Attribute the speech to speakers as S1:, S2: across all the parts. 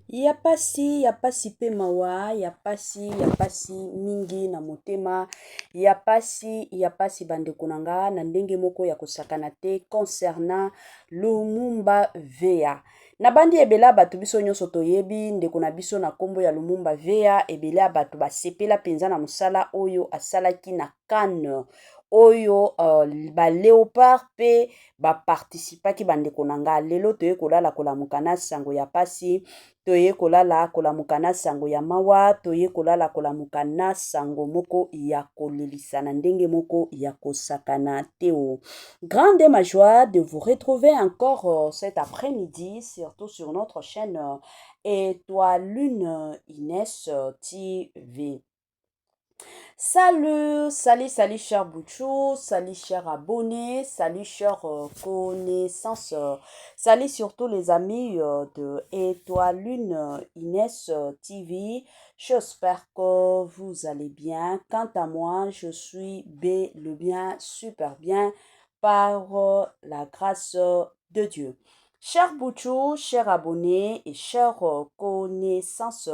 S1: Ya pasi pe mawa, ya pasi mingi na motema, ya pasi bandeko na nga na ndenge moko ya kosakana te concernant Lumumba Veya. Na bandi ebele bato biso nyonso toyebi ndeko na biso na kombo ya Lumumba Veya, ebele bato basepela penza na mosala oyo asalaki na Cannes. Oyo ba léopard pe ba participaki bandeko na nga lelo toye kolala kolamuka na sango ya pasi, toye kolala kolamuka na sango ya mawa, toye kolala kolamuka na sango moko ya kolelisa na ndenge moko ya kosakana teo. Grande ma joie de vous retrouver encore cet après-midi, surtout sur notre chaîne Étoile Lune Inès TV. Salut chers Bouchou, salut chers abonnés, salut chers connaissances, salut surtout les amis de Étoile Lune Inès TV. J'espère que vous allez bien. Quant à moi, je suis le bien, super bien, par la grâce de Dieu. Chers Bouchou, chers abonnés et chers connaissances,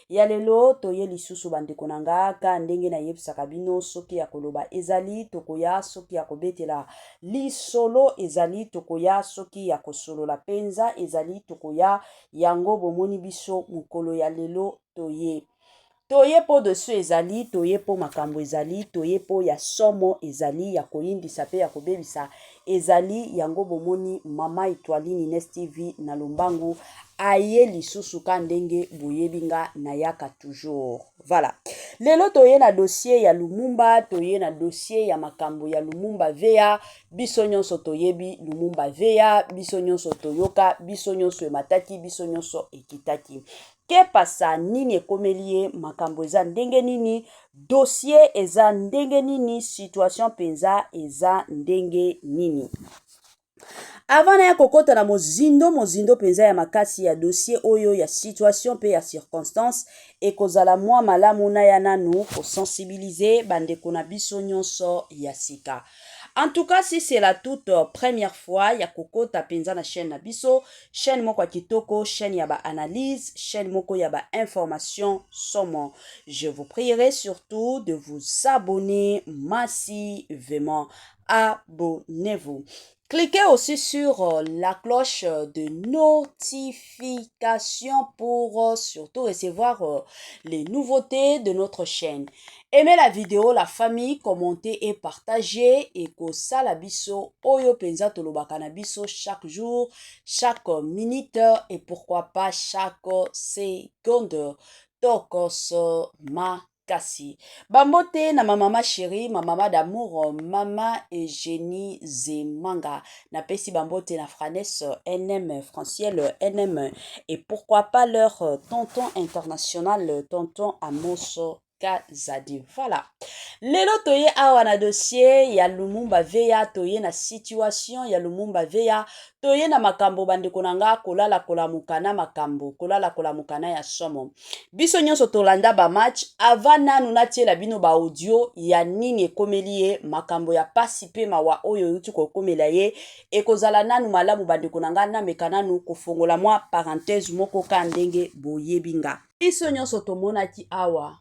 S1: ya lelo toye lisusu bandeko na nga ka ndenge na yebisaka bino soki ya koloba ezali tokoya, soki ya kobetela lisolo ezali tokoya, soki ya kosolola penza ezali tokoya, yango bomoni biso mokolo ya lelo toye po dessus ezali, toye po makambo ezali, toye po ya somo ezali, ya koyindisa pe ya kobebisa ezali, yango bomoni mama Étoile Inès TV na lombangu aye lisusu ka ndenge boyebinga na yaka toujours. Voilà. Lelo toye na dossier ya Lumumba, toye na dossier ya makambo ya Lumumba Veya, biso nyonso toyebi Lumumba Veya, biso nyonso toyoka, biso nyonso emataki, biso nyonso ekitaki. Ke pasa nini ekomelie makambo eza ndenge nini, dossier eza ndenge nini, situation penza eza ndenge nini. Avant na ya kokota na mozindo penza ya makasi ya dossier oyo ya situation pe ya circonstance, ekozala mwa malamu na ya nanu ko sensibiliser bandeko na biso nyonso ya sika. En tout cas, si c'est la toute première fois ya kokota penza na chaîne na biso, chaîne moko kitoko, chaîne ya ba analyse, chaîne moko ya ba information somo. Je vous prierai surtout de vous abonner massivement. Abonnez-vous. Cliquez aussi sur la cloche de notification pour surtout recevoir les nouveautés de notre chaîne. Aimez la vidéo, la famille, commentez et partagez. Et kosala biso oyo penza tolobaka na biso chaque jour, chaque minute et pourquoi pas chaque seconde. Tokos ma kasi. Bambote na ma maman chérie, ma maman d'amour, maman Eugénie Zemanga. Na pesi bambote na Franès NM, Franciel NM. Et pourquoi pas leur tonton international, tonton Amos Kazadi. Voilà. Lelo toye awa na dossier ya Lumumba Veya, toye na situation ya Lumumba Veya, toye na makambo bandeko na nga kolala kolamukana makambo, kolala kolamukana ya somo. Biso nyonso tolanda ba match avant nanu natiela bino ba audio ya nini ekomelie makambo ya pasi pe mawa oyo yuti kokomela ye, ekozala nanu malamu bandeko na nga na meka nanu kofongola mwa parenthèse moko ka ndenge boyebinga. Biso nyonso tomonaki awa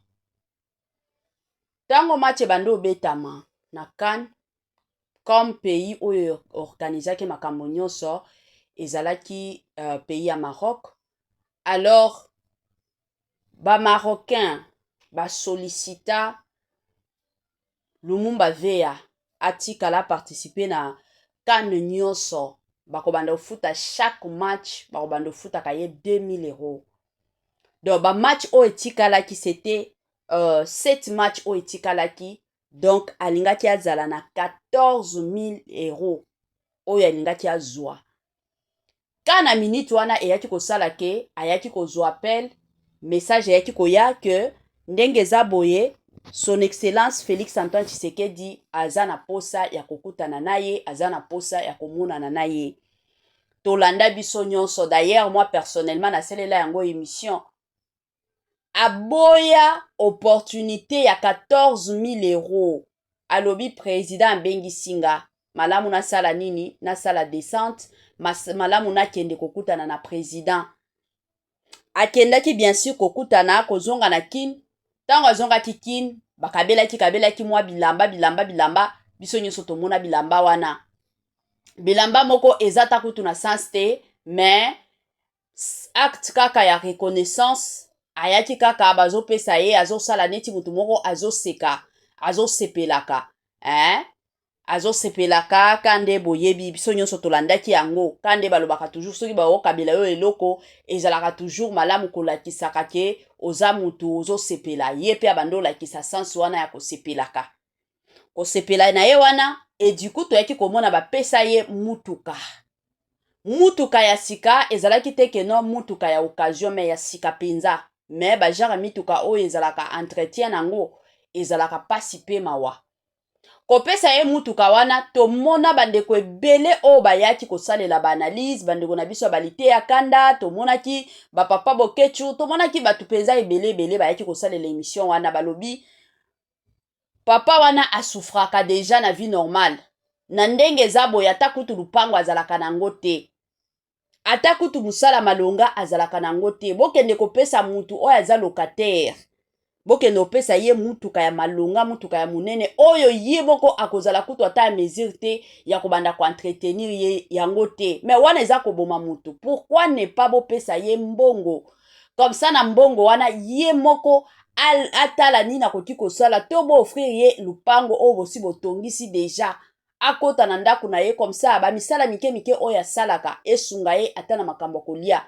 S1: tango match bando betama na Cannes, comme pays oyo organisaki makambo nyonso ezalaki pays ya Maroc. Alors ba Marocain ba sollicita Lumumba Veya atikala participer na Cannes nyonso, bakobanda ofuta chaque match bakobanda ofuta kaye 2000 €. Donc ba match o etikalaki c'était 7 matchs o etikalaki, donc alingaki azala na 14 000 € oyo alingaki azwa. Kana minute wana eyaki kosala ke ayaki kozwa appel, message ayaki koya ke ndenge eza boye son excellence Félix Antoine Tshisekedi aza na posa ya kokutana na ye, aza na posa ya komonana na ye. Tolanda biso nyonso, d'ailleurs moi personnellement nasalela yango émission. Aboya opportunité ya 14 000 €. Alobi président abengi singa, malamu nasala nini, nasala descente, malamu nakende kokutana na président. akendaki bien sûr kokutana kozonga na kin ntango azongaki kin kabelaki mwa bilamba biso nyonso tomona bilamba wana bilamba moko eza ta kutu na sens te mais acte kaka ya reconnaissance ayaki kaka bazopesa ye azosala neti mutu moko azosepelaka azosepelaka kande boyebi biso nyonso tolandaki yango kande balobaka toujours soki baokabela yo eloko ezalaka toujours malamu kolakisaka ke oza mutu ozosepela ye mpe abandi olakisa sens wana ya kosepela na ye wana eduku toyaki komona bapesa ye mutuka ya sika ezalaki te keno mutuka ya occasion me ya sika penza me bajara mituka oyo ezalaka entretien nango ezalaka pasi pe mawa kopesa ye mutuka wana tomona bandeko ebele oyo bayaki kosalela baanalyse bandeko na biso ya balite ya kanda tomonaki bapapa bokechu tomonaki bato penza ebele bayaki kosalela émission wana balobi papa wana asufraka deja na vie normale na ndenge eza boye ata kutu lupango azalaka nango te ata kutu musala malonga azalaka nango te bokende kopesa mutu oyo aza locataire bokende opesa ye mutuka ya malonga mutuka ya munene oyo ye moko akozala kutu ata ya mesure te ya kobanda koentretenir ye yango te mais wana eza koboma mutu pourquoi ne pas bopesa ye mbongo comme ça na mbongo wana ye moko atala nini akoki kosala to boofrir ye lupango oyo bosi botongisi deja akota na ndako na ye comme ça bamisala mike oyo asalaka esunga ye ata na makambo kolia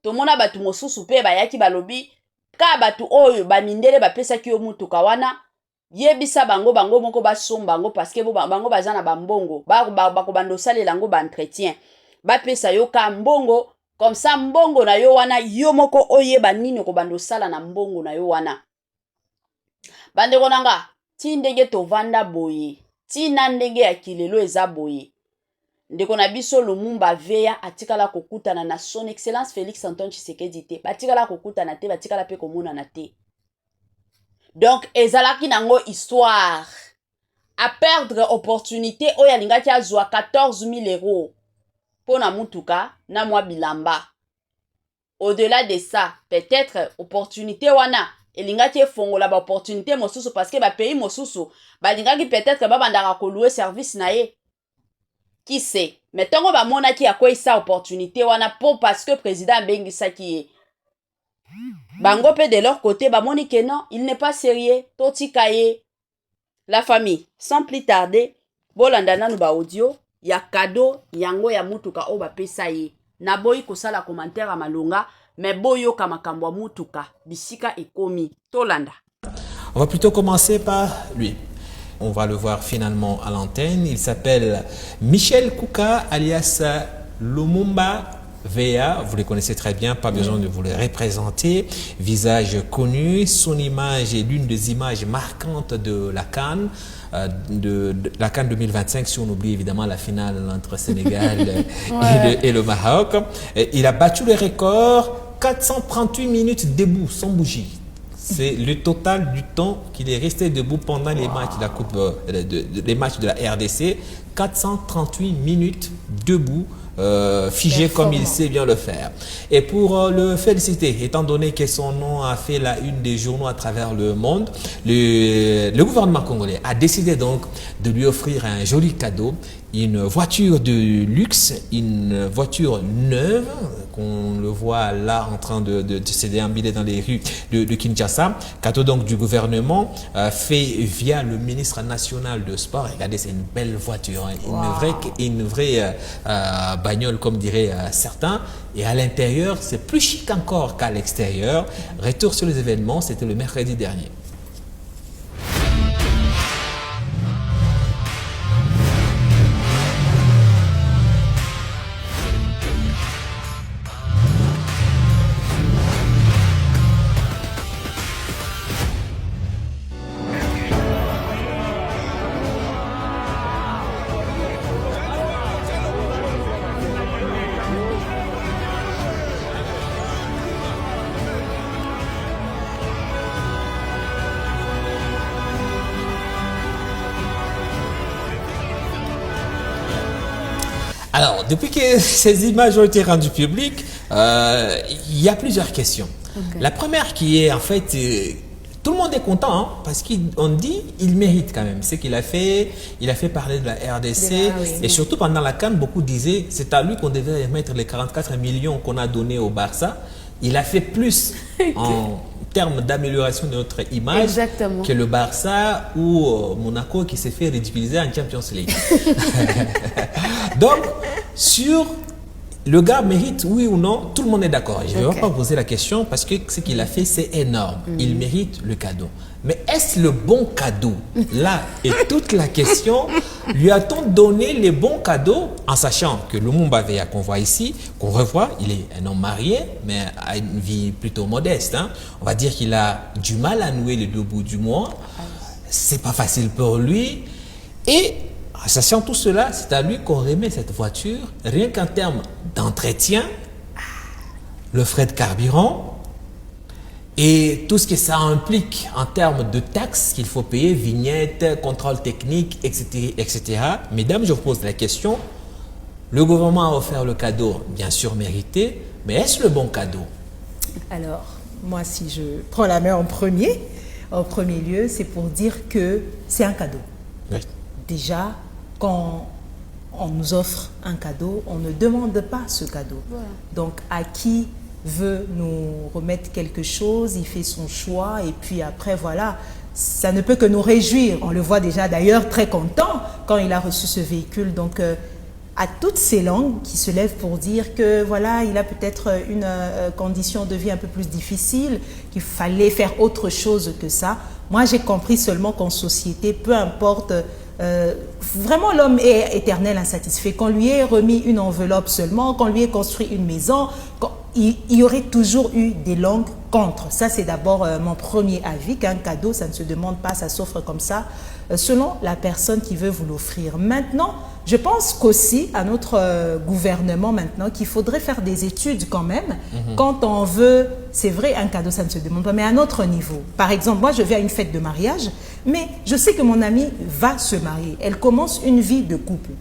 S1: tomona bato mosusu mpe bayaki balobi ka bato oyo bamindele bapesaki yo mutuka wana yebisa bango moko basomba bango parce que bango baza na bambongo bakobanda osalela yango baentretien bapesa yo ka mbongo comme ça mbongo na yo wana yo moko oyeba nini okobanda osala na mbongo na yo wana bandeko nanga ti ndenge tovanda boye tina ndenge ya kilelo eza boye ndeko na biso Lumumba Veya atikala kokutana na son excellence Félix Antoine Tshisekedi te batikala kokutana te batikala pe komonana te donc ezalaki nango histoire à perdre opportunité oyo alingaki azwa 14 000 euros pona mutuka na mwa bilamba au-delà de ça peut-être opportunité wana elingaki efongola ba opportunité mosusu parce que ba pays mosusu balingaki peut-être babandaka koluwe service na ye qui sait mais tongo bamonaki akwesa opportunité wana po parce que président abengisaki ye bango pe de leur côté bamoni que non il n'est pas sérieux totika ye la famille sans plus tarder bolanda nanu ba audio ya cadeau yango ya mutuka o bapesa ye na boyi kosala commentaire ya malonga mais boyoka makambo ya mutuka bisika ekomi tolanda.
S2: On va plutôt commencer par lui. On va le voir finalement à l'antenne. Il s'appelle Michel Kouka, alias Lumumba Veya. Vous le connaissez très bien, pas besoin de vous le représenter. Visage connu, son image est l'une des images marquantes de la CAN. De la CAN 2025, si on oublie évidemment la finale entre Sénégal et le Maroc. Il a battu le record, 438 minutes debout, sans bouger. C'est le total du temps qu'il est resté debout pendant les matchs de la Coupe, les matchs de la RDC. 438 minutes debout, figé comme il sait bien le faire. Et pour le féliciter, étant donné que son nom a fait la une des journaux à travers le monde, le gouvernement congolais a décidé donc de lui offrir un joli cadeau, une voiture de luxe, une voiture neuve, qu'on le voit là en train de se déambuler dans les rues de Kinshasa. Cadeau donc du gouvernement fait via le ministre national de sport. Regardez, c'est une belle voiture, hein. Une vraie bagnole comme diraient certains. Et à l'intérieur, c'est plus chic encore qu'à l'extérieur. Retour sur les événements, c'était le mercredi dernier. Alors, depuis que ces images ont été rendues publiques, Il y a plusieurs questions.
S3: Ok.
S2: La première qui est en fait, tout le monde est content hein, parce qu'on dit il mérite quand même ce qu'il a fait. Il a fait parler de la RDC
S3: Oui.
S2: et surtout pendant la CAN, beaucoup disaient c'est à lui qu'on devait mettre les 44 millions qu'on a donnés au Barça. Il a fait plus en termes d'amélioration de notre image
S3: Exactement.
S2: que le Barça ou Monaco qui s'est fait ridiculiser en Champions League. Donc, sur le gars mérite, oui ou non, tout le monde est d'accord. Je ne vais
S3: Ok.
S2: pas poser la question parce que ce qu'il a fait, c'est énorme. Il mérite le cadeau. Mais est-ce le bon cadeau? Là est toute la question. Lui a-t-on donné les bons cadeaux en sachant que Lumumba Veya qu'on voit ici, qu'on revoit, il est un homme marié, mais a une vie plutôt modeste. Hein. On va dire qu'il a du mal à nouer les deux bouts du mois. C'est pas facile pour lui. Et en sachant tout cela, c'est à lui qu'on remet cette voiture, rien qu'en termes d'entretien, le frais de carburant et tout ce que ça implique en termes de taxes qu'il faut payer, vignettes, contrôle technique, etc., etc. Mesdames, je vous pose la question. Le gouvernement a offert le cadeau, bien sûr mérité, mais est-ce le bon cadeau?
S4: Alors, moi, si je prends la main en premier lieu, c'est pour dire que c'est un cadeau.
S2: Oui.
S4: Déjà, quand on nous offre un cadeau, on ne demande pas ce cadeau.
S3: Voilà.
S4: Donc, à qui veut nous remettre quelque chose, il fait son choix et puis après, voilà, ça ne peut que nous réjouir. On le voit déjà d'ailleurs très content quand il a reçu ce véhicule. Donc, à toutes ces langues qui se lèvent pour dire que voilà, il a peut-être une condition de vie un peu plus difficile, qu'il fallait faire autre chose que ça. Moi, j'ai compris seulement qu'en société, peu importe, vraiment l'homme est éternel insatisfait. Qu'on lui ait remis une enveloppe seulement, qu'on lui ait construit une maison, il y aurait toujours eu des langues contre. Ça, c'est d'abord mon premier avis, qu'un cadeau, ça ne se demande pas, ça s'offre comme ça, selon la personne qui veut vous l'offrir. Maintenant, je pense qu'aussi à notre gouvernement maintenant qu'il faudrait faire des études quand même. Quand on veut, c'est vrai, un cadeau, ça ne se demande pas, mais à un autre niveau. Par exemple, moi, je vais à une fête de mariage, mais je sais que mon amie va se marier. Elle commence une vie de couple.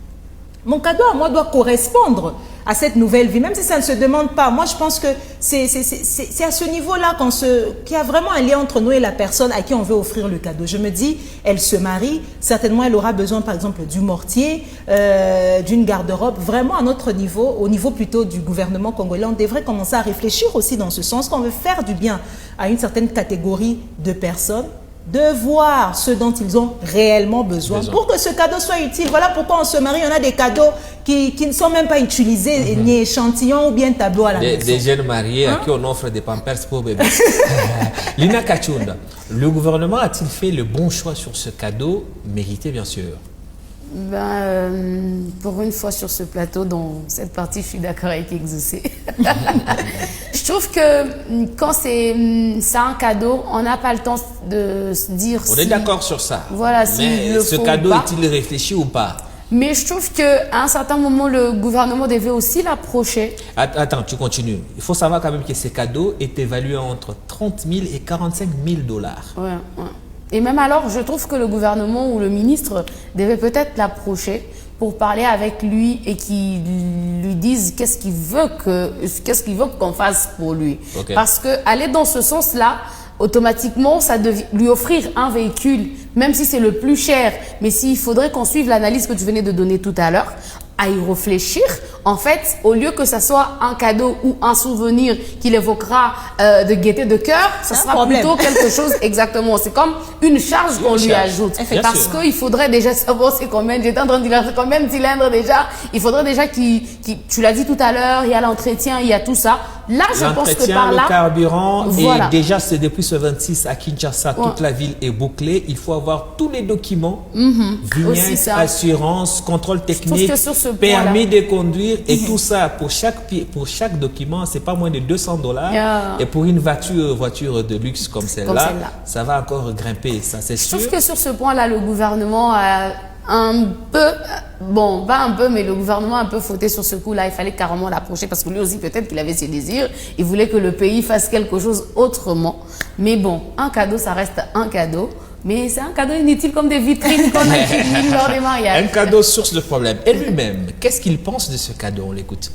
S4: Mon cadeau à moi doit correspondre à cette nouvelle vie, même si ça ne se demande pas. Moi, je pense que c'est à ce niveau-là qu'il y a vraiment un lien entre nous et la personne à qui on veut offrir le cadeau. Je me dis, elle se marie, certainement elle aura besoin par exemple du mortier, d'une garde-robe. Vraiment à notre niveau, au niveau plutôt du gouvernement congolais, on devrait commencer à réfléchir aussi dans ce sens, qu'on veut faire du bien à une certaine catégorie de personnes, de voir ce dont ils ont réellement besoin pour que ce cadeau soit utile. Voilà pourquoi on se marie, on a des cadeaux qui ne sont même pas utilisés, ni échantillons ou bien tableaux à la maison.
S2: Des jeunes mariés à qui on offre des pampers pour bébé. Lina Kachunda, le gouvernement a-t-il fait le bon choix sur ce cadeau mérité bien sûr?
S3: Pour une fois sur ce plateau, dans cette partie, je suis d'accord avec Exaucé. Je trouve que quand c'est un cadeau, on n'a pas le temps de se dire
S2: On est d'accord sur ça.
S3: Voilà,
S2: mais ce cadeau est-il réfléchi ou pas?
S3: Mais je trouve qu'à un certain moment, le gouvernement devait aussi l'approcher.
S2: Attends, tu continues. Il faut savoir quand même que ces cadeaux est évalué entre 30 000 et 45 000 $.
S3: Ouais. Et même alors, je trouve que le gouvernement ou le ministre devait peut-être l'approcher pour parler avec lui et qu'il lui dise qu'est-ce qu'il veut qu'on fasse pour lui.
S2: Okay.
S3: Parce que aller dans ce sens-là, automatiquement, ça devient lui offrir un véhicule, même si c'est le plus cher, mais s'il faudrait qu'on suive l'analyse que tu venais de donner tout à l'heure, à y réfléchir, en fait, au lieu que ça soit un cadeau ou un souvenir qu'il évoquera de gaieté de cœur, ça sera plutôt quelque chose, exactement. C'est comme une charge qu'on lui ajoute. Parce qu'il faudrait déjà savoir c'est combien, j'étais en train de dire combien de cylindres déjà, il faudrait déjà tu l'as dit tout à l'heure, il y a l'entretien, il y a tout ça. Là, je pense que par là,
S2: le carburant,
S3: voilà.
S2: Et déjà, c'est depuis ce 26 à Kinshasa, toute la ville est bouclée. Il faut avoir tous les documents, vignettes, assurance, contrôle technique, permis de conduire et tout ça. Pour chaque document, c'est pas moins de 200 $. Et pour une voiture de luxe comme celle-là, ça va encore grimper, ça c'est sûr.
S3: Je trouve que sur ce point-là, le gouvernement a un peu, bon, pas un peu, mais le gouvernement a un peu fauté sur ce coup-là. Il fallait carrément l'approcher parce que lui aussi, peut-être qu'il avait ses désirs. Il voulait que le pays fasse quelque chose autrement. Mais bon, un cadeau, ça reste un cadeau. Mais c'est un cadeau inutile comme des vitrines qu'on utilise lors des mariages.
S2: Un cadeau source de problème. Et lui-même, qu'est-ce qu'il pense de ce cadeau? On l'écoute.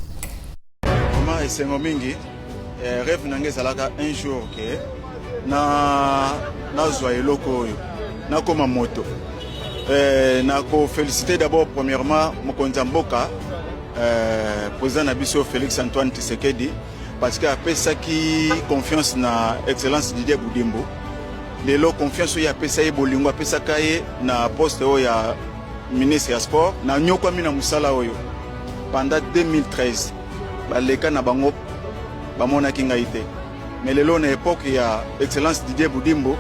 S5: Vraiment, esengo mingi. Rêve nange ezalaka un jour ke nazwa eloko oyo nakoma moto. Nako féliciter d'abord premièrement mokonzi mboka président Nabiso Félix Antoine Tshisekedi parce que apesaki confiance na excellence Didier Boudimbo. Lelo confiance oyo apesaki bolingo apesaka ye na poste oyo ya ministre ya sport na nyokwami na musala oyo pendant 2013 baleka na bango bamonaki ngai te mais lelo na époque ya excellence Didier Boudimbo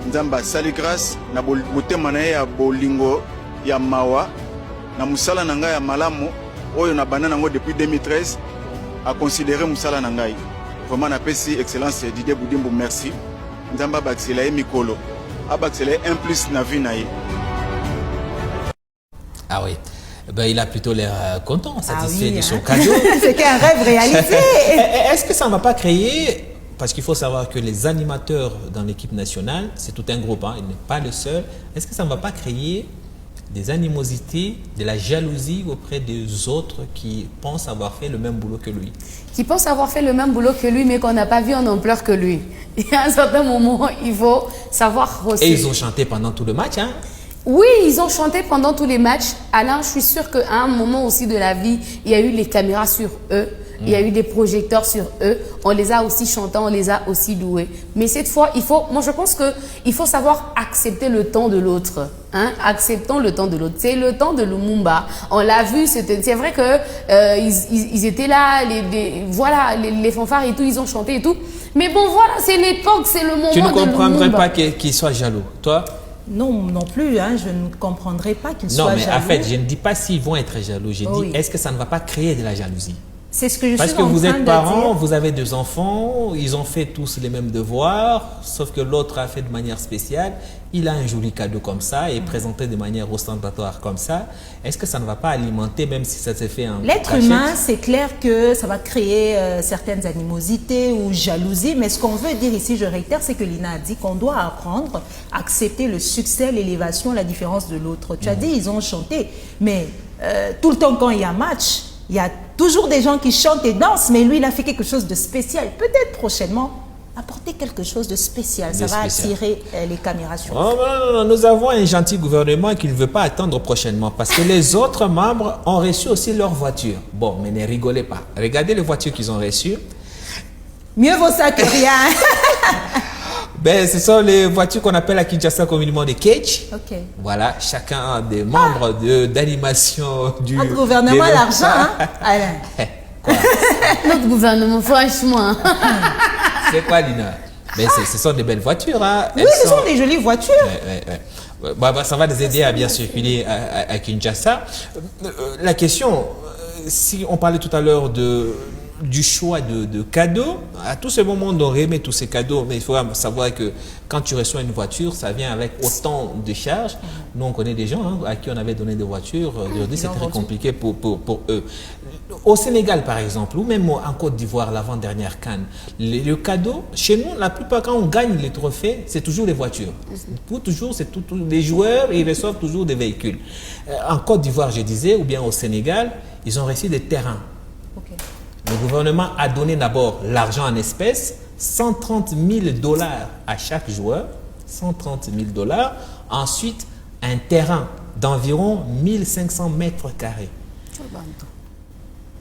S5: nzamba sali grâce na motema na ye ya bolingo ya mawa na musala na ngai ya malamu oyo na banda nango depuis 2013 a considéré musala na ngai vraiment na pesi excellence Didier Boudimbo merci nzamba baxela ye mikolo abaxela ye un plus na vie na ye.
S2: Ah oui. Ben, il a plutôt l'air content, satisfait de son cadeau.
S4: C'était un rêve réalisé.
S2: Est-ce que ça ne va pas créer, parce qu'il faut savoir que les animateurs dans l'équipe nationale, c'est tout un groupe, hein, il n'est pas le seul, est-ce que ça ne va pas créer des animosités, de la jalousie auprès des autres qui pensent avoir fait le même boulot que lui?
S3: Qui pensent avoir fait le même boulot que lui, mais qu'on n'a pas vu en ampleur que lui. Et à un certain moment, il faut savoir aussi.
S2: Et ils ont chanté pendant tout le match, hein?
S3: Oui, ils ont chanté pendant tous les matchs. Alain, je suis sûre qu'à un moment aussi de la vie, il y a eu les caméras sur eux. Il y a eu des projecteurs sur eux. On les a aussi chantés, on les a aussi loués. Mais cette fois, moi je pense qu'il faut savoir accepter le temps de l'autre. Hein? Acceptons le temps de l'autre. C'est le temps de Lumumba. On l'a vu, c'est vrai que ils étaient là, voilà, les fanfares et tout, ils ont chanté et tout. Mais bon, voilà, c'est l'époque, c'est le moment de Lumumba.
S2: Tu ne comprendrais pas qu'il soit jaloux, toi?
S4: Non, non plus, hein, je ne comprendrais pas qu'ils soient jaloux.
S2: Non, mais en fait, je ne dis pas s'ils vont être jaloux. Je dis, est-ce que ça ne va pas créer de la jalousie?
S4: C'est ce que je
S2: Parce
S4: suis
S2: que
S4: en
S2: vous
S4: train
S2: êtes
S4: de
S2: parents,
S4: dire.
S2: vous avez 2 enfants, ils ont fait tous les mêmes devoirs, sauf que l'autre a fait de manière spéciale. Il a un joli cadeau comme ça et présenté de manière ostentatoire comme ça. Est-ce que ça ne va pas alimenter, même si ça s'est fait en
S4: L'être
S2: cachette?
S4: humain, c'est clair que ça va créer certaines animosités ou jalousies, mais ce qu'on veut dire ici, je réitère, c'est que Lina a dit qu'on doit apprendre à accepter le succès, l'élévation, la différence de l'autre. Tu as dit, ils ont chanté, mais tout le temps quand il y a match, il y a toujours des gens qui chantent et dansent, mais lui, il a fait quelque chose de spécial. Peut-être prochainement, apporter quelque chose de spécial. Ça va attirer les caméras sur
S2: Oh, non, nous avons un gentil gouvernement qui ne veut pas attendre prochainement parce que les autres membres ont reçu aussi leur voiture. Bon, mais ne rigolez pas. Regardez les voitures qu'ils ont reçues.
S4: Mieux vaut ça que rien.
S2: Ben, ce sont les voitures qu'on appelle à Kinshasa communément des cage.
S4: Ok.
S2: Voilà, chacun des membres d'animation du...
S4: Notre gouvernement a l'argent, hein, Alain.
S2: Quoi?
S3: Notre gouvernement, franchement.
S2: C'est quoi, Lina? Mais ce sont des belles voitures, hein.
S4: Oui, ce sont des jolies voitures.
S2: Bah, ça va les aider à bien circuler à Kinshasa. La question, si on parlait tout à l'heure du choix de cadeaux, à tous ces moments on remet tous ces cadeaux, mais il faut savoir que quand tu reçois une voiture, ça vient avec autant de charges. Nous on connaît des gens, hein, à qui on avait donné des voitures, aujourd'hui c'est très compliqué pour eux. Au Sénégal par exemple, ou même en Côte d'Ivoire, l'avant-dernière CAN, le cadeau, chez nous, la plupart quand on gagne les trophées, c'est toujours les voitures. Pour toujours, c'est les joueurs, ils reçoivent toujours des véhicules. En Côte d'Ivoire, je disais, ou bien au Sénégal, ils ont reçu des terrains.
S4: Okay.
S2: Le gouvernement a donné d'abord l'argent en espèces, 130 000 $ à chaque joueur, 130 000 $. Ensuite, un terrain d'environ 1500 mètres carrés.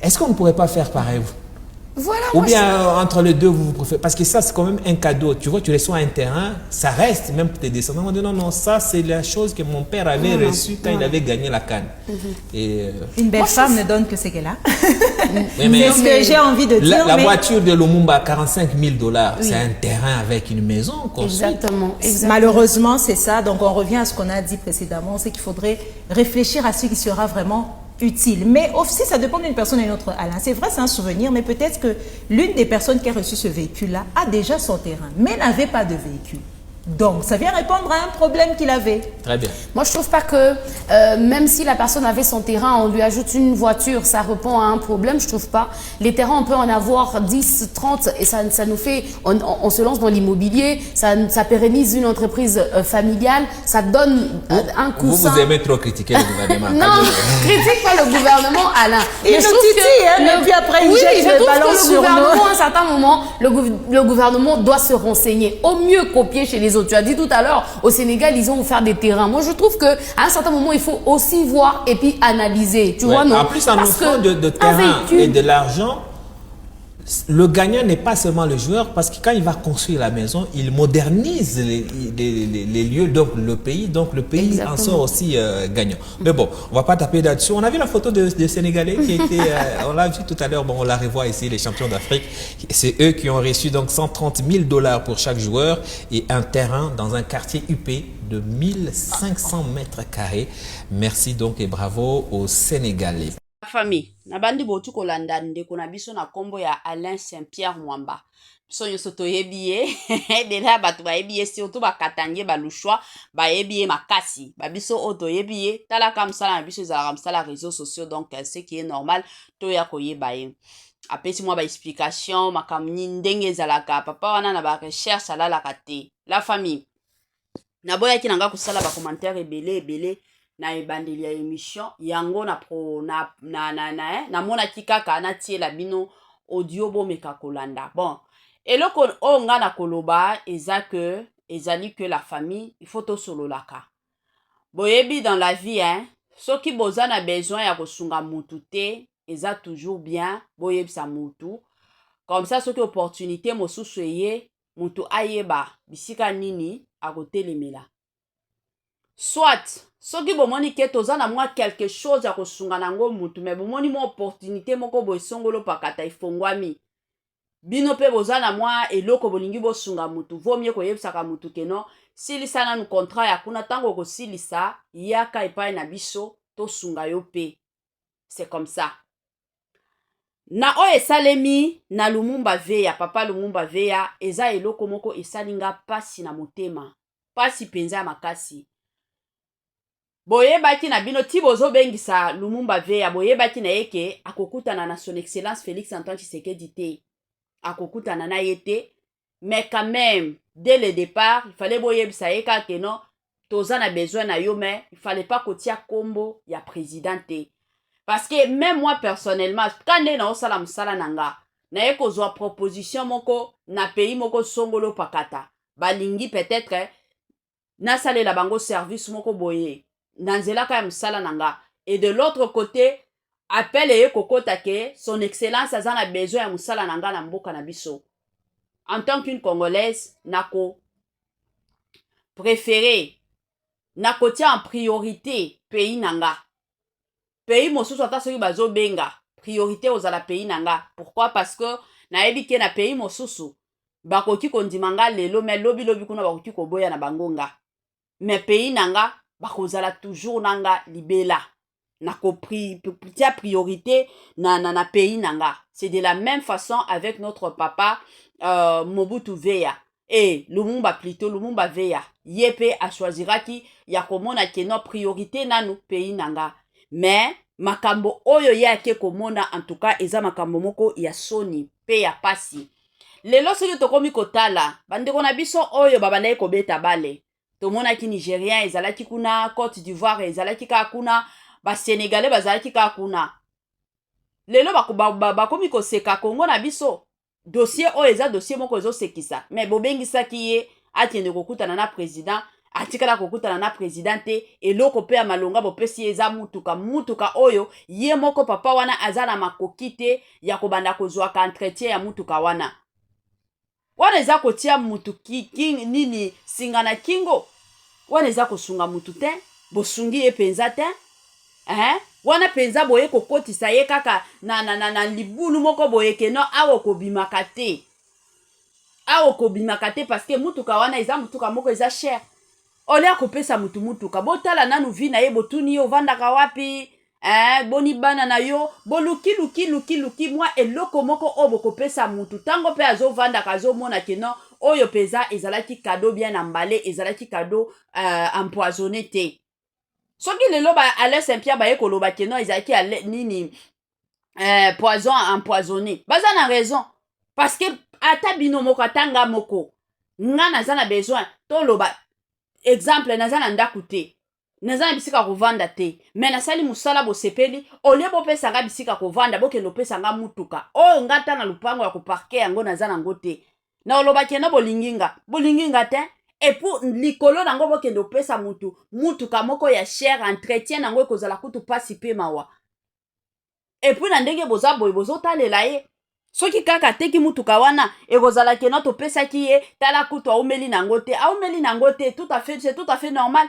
S2: Est-ce qu'on ne pourrait pas faire pareil?
S3: Voilà,
S2: Ou bien entre les deux, vous préférez? Parce que ça, c'est quand même un cadeau. Tu vois, tu reçois un terrain, ça reste, même pour tes descendants. On dit non, ça, c'est la chose que mon père avait reçue quand il avait gagné la CAN.
S4: Une belle femme ne donne que ce qu'elle a.
S2: Mais
S4: c'est ce que j'ai envie de dire.
S2: La voiture de Lumumba, 45 000 $, c'est un terrain avec une maison construite.
S3: Exactement.
S4: Malheureusement, c'est ça. Donc, on revient à ce qu'on a dit précédemment, c'est qu'il faudrait réfléchir à ce qui sera vraiment utile. Mais aussi, ça dépend d'une personne à une autre. Alain, c'est vrai, c'est un souvenir, mais peut-être que l'une des personnes qui a reçu ce véhicule-là a déjà son terrain, mais n'avait pas de véhicule. Donc, ça vient répondre à un problème qu'il avait.
S2: Très bien.
S3: Moi, je trouve pas que même si la personne avait son terrain, on lui ajoute une voiture, ça répond à un problème, je trouve pas. Les terrains, on peut en avoir 10, 30 et ça nous fait, on se lance dans l'immobilier, ça pérennise une entreprise familiale, ça donne un coussin.
S2: Vous aimez trop critiquer le gouvernement.
S3: Non, critique pas le gouvernement, Alain.
S4: Il nous titille, hein, et puis après, il jette le ballon sur nous.
S3: À un certain moment, le gouvernement doit se renseigner. Au mieux copier chez les autres. Tu as dit tout à l'heure, au Sénégal, ils ont offert des terrains. Moi, je trouve qu'à un certain moment, il faut aussi voir et puis analyser. Tu vois, non?
S2: En plus, en offrant de terrain et de l'argent, le gagnant n'est pas seulement le joueur, parce que quand il va construire la maison, il modernise les lieux, donc le pays
S3: Exactement.
S2: en sort aussi gagnant. Mais bon, on va pas taper là-dessus. On a vu la photo de Sénégalais qui était, on l'a vu tout à l'heure, bon, on la revoit ici, les champions d'Afrique. C'est eux qui ont reçu donc 130 000 $ pour chaque joueur et un terrain dans un quartier huppé de 1500 mètres carrés. Merci donc et bravo aux Sénégalais.
S1: Famille na bandi botu kolanda ndeko na biso na kombo ya Alain Saint-Pierre Mwamba biso nyonso toyebi ye déjà bato bayebi ye surtout bakatange balushwa bayebi ye makasi babiso oyo toyebi ye talaka mosala na biso ezalaka mosala réseaux sociaux, donc ce qui est normal toya koyeba ye apesi mwa baexplication makambo nini ndenge ezalaka papa wana na barecherche alalaka te. La famille naboyaki nanga kosala bacommentaire ebele na ebandeli ya émission yango na monaki kaka natiela bino audio bomeka kolanda. Bon, eloko oyo nga na koloba ezali que la famille il faut tosololaka boyebi dans la vie soki boza na besoin ya kosunga mutu te eza toujours bien boyebisa mutu comme ça soki opportunité mosusu eye mutu ayeba bisika nini akotelemela. Soit soki bomoni ke toza na mwa quelque chose ya kosunga nango mutu mais bomoni mwa opportunité moko boye songolo pakata ifongwami bino pe boza na mwa eloko bolingi bosunga mutu vomie koyebisaka mutu keno silisa nanu contrat ya kuna tango kosilisa yaka epai na biso tosunga yo pe. C'est comme ça. Na oyo esalemi na Lumumba Veya, papa Lumumba Veya, eza eloko moko esalinga pasi na motema, pasi penza makasi. Boyebaki na bino ti bozo bengisa Lumumba Veya, boyebaki na yeke akokutana na son excellence Félix Antoine Tshisekedi te, akokutana na yete, mais quand même dès le départ il fallait boyebisa yeka ke non toza na besoin na yo, mais il fallait pas kotia kombo ya président te. Parce que même moi personnellement quand na osala musala nanga na ye kozwa proposition moko na pays moko songolo pakata balingi peut-être na salela bango service moko boye nanzela ka musala nanga, et de l'autre côté appelle ye kokota ke son excellence azana besoin ya musala nanga na mboka na biso. En tant qu'une congolaise nako préféré nako tia en priorité pays nanga. Pays mosusu ata soki bazo benga priorité ozala pays nanga. Pourquoi? Parce que nayebi ke na pays mosusu bakoki kondimanga lelo mais lobi kuna bakoki koboya na bangonga, mais pays nanga bakozala toujours nanga libela nako tia priorité na pays nanga. C'est de la même façon avec notre papa Mobutu Veya et Lumumba Veya yepe a choisiraki ya komona ke no priorité nanu pays nanga. Mais makambo oyo yake komona en tout cas eza makambo moko ya soni pe ya pasi. Lelo soki tokomi kotala bandeko na biso oyo babandaki kobeta bale tomonaki Nigérien ezalaki kuna, Côte d'Ivoire ezalaki ka kuna, ba Sénégalais bazalaki ka kuna. Lelo bakomi koseka Congo na biso dossier oyo eza dossier moko ezosekisa, mais bobengisaki ye atiende kokutana na président atikala kokutana na président te, eloko pe ya malonga bopesi eza mutuka oyo ye moko papa wana aza na makoki te ya kobanda kozwa ka entretien ya mutuka wana eza kotia mutu nini singa na kingo, wana eza kosunga mutu te, bosungi ye penza te wana penza boye kokotisa ye kaka na libulu moko boye keno awo kobimaka te parce que mutuka wana eza mutuka moko eza cher. Ole akopesa mutuka botala nanu vi na ye botuni yo vandaka wapi boni bana na yo luki mwa eloko moko o bokopesa mutu tango pe azovandaka azomona keno oyo peza ezalaki cadeau bien emballé ezalaki cadeau empoisonné te soki lelo Alain Saint-Pierre baye koloba keno ezalaki nini poison empoisonné baza na raison parce que ata bino moko atanga moko nga naza na besoin toloba exemple naza na ndako te naza na bisika kovanda te me nasali musala bosepeli olie bopesanga bisika kovanda bokende opesanga mutuka oyo nga ta na lupango ya koparke yango naza nango te na olobaki na bolinginga te epu likolo nango bokende opesa mutuka moko ya cher entretien nango ekozala kutu pasi pe mawa epu na ndenge boza boye bozotalela ye soki kaka teki mutuka wana ekozala keno topesaki ye tala kutu aumeli nango te c'est tout à fait normal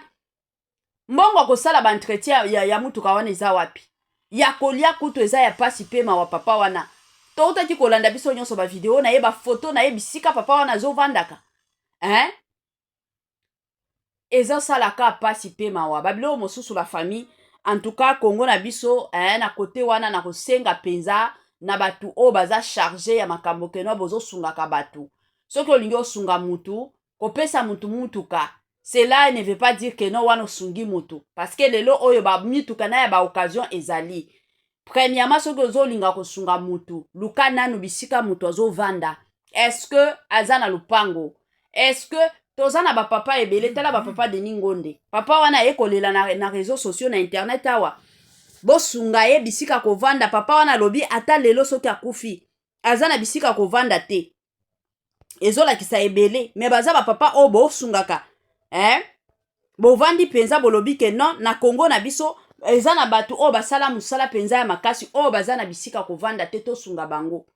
S1: mbongo akosala baentretien ya mutuka wana eza wapi ya kolia kutu eza ya pasi pe mawa papa wana toutaki kolanda biso nyonso bavideo na ye bafoto na ye bisika papa wana azovandaka eza salaka pasi pe mawa babilo mosusu la famille en tout cas Congo na biso na kote wana na kosenga penza na batu o baza chargé ya makambo keno bozosungaka batu soki olingi osunga mutu kopesa mutuka cela ne veut pas dire que non wana osungi mutu parce que lelo oyo ba mituka na ya ba occasion ezali premièrement soki ozolinga kosunga mutu luka nanu bisika mutu azovanda est-ce que aza na lupango est-ce que toza na bapapa ebele tala bapapa Denis Ngonde papa wana ekolela na réseaux sociaux na internet awa bosunga ye bisika kovanda papa wana lobi ata lelo soki akufi aza na bisika kovanda te ezolakisa ebele me baza bapapa oyo bosungaka bovandi penza bolobi ke non na Congo na biso eza na batu oyo basala musala penza ya makasi oyo baza na bisika kovanda te tosunga bango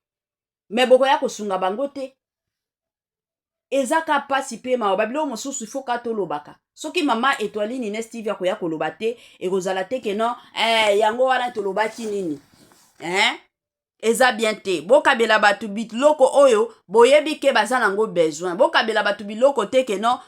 S1: me bokoya kosunga bango te ezaka pasi pe mawa babilo mosusu ifo ka tolobaka soki mama Étoiline Inès TV akoya koloba te ekozala te ke non yango wana tolobaki nini eza bien te bokabela batu biloko oyo boyebi ke baza nango besoin bokabela batu biloko te ke non